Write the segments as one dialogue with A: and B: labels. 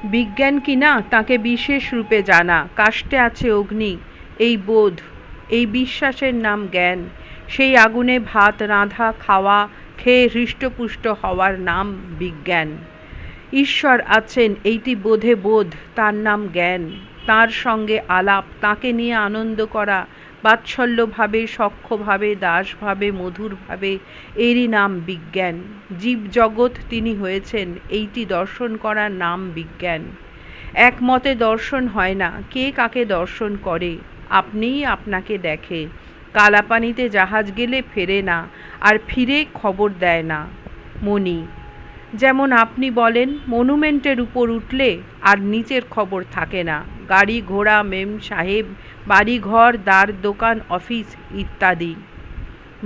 A: বিজ্ঞান কিনা তাকে বিশেষ রূপে জানা, কাষ্ঠে আছে অগ্নি, এই বোধ, এই বিশ্বাসের নাম জ্ঞান। সেই আগুনে ভাত রাঁধা খাওয়া, খেয়ে হৃষ্টপুষ্ট হওয়ার নাম বিজ্ঞান। ঈশ্বর আছেন এইটি বোধে বোধ, তার নাম জ্ঞান। তার সঙ্গে আলাপ, তাকে নিয়ে আনন্দ করা, বাৎসল্যভাবে, সখ্যভাবে, দাসভাবে, মধুরভাবে, এরই নাম বিজ্ঞান। জীবজগৎ তিনি হয়েছেন, এইটি দর্শন করার নাম বিজ্ঞান। একমতে দর্শন হয় না, কে কাকে দর্শন করে? আপনিই আপনাকে দেখে। কালাপানিতে জাহাজ গেলে ফেরে না, আর ফিরে খবর দেয় না। মণি: যেমন আপনি বলেন মনুমেন্টের উপর উঠলে আর নিচের খবর থাকে না, গাড়ি ঘোড়া মেম সাহেব, বাড়ি ঘর দ্বার দোকান অফিস ইত্যাদি।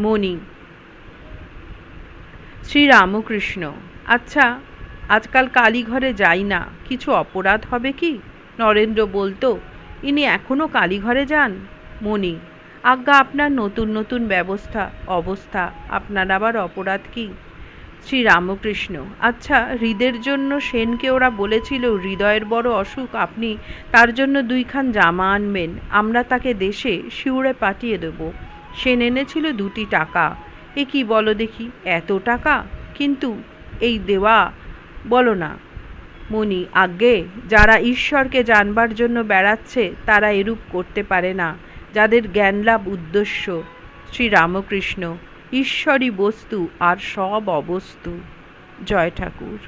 A: মণি: শ্রীরামকৃষ্ণ: আচ্ছা, আজকাল কালীঘরে যাই না, কিছু অপরাধ হবে কি? নরেন্দ্র বলতো, ইনি এখনো কালীঘরে যান? মণি: আজ্ঞা, আপনার নতুন নতুন ব্যবস্থা অবস্থা, আপনার আবার অপরাধ কি? শ্রীরামকৃষ্ণ: আচ্ছা, হৃদের জন্য সেনকে ওরা বলেছিল হৃদয়ের বড় অসুখ, আপনি তার জন্য 2খান জামা আনবেন, আমরা তাকে দেশে শিউরে পাঠিয়ে দেব। সেন এনেছিল 2টি টাকা। এ কি বলো দেখি, এত টাকা? কিন্তু এই দেওয়া, বলো না। মণি: আজ্ঞে, যারা ঈশ্বরকে জানবার জন্য বেড়াচ্ছে তারা এরূপ করতে পারে না, যাদের জ্ঞানলাভ উদ্দেশ্য। শ্রীরামকৃষ্ণ: ঈশ্বরই বস্তু আর সব অবস্তু। জয় ঠাকুর।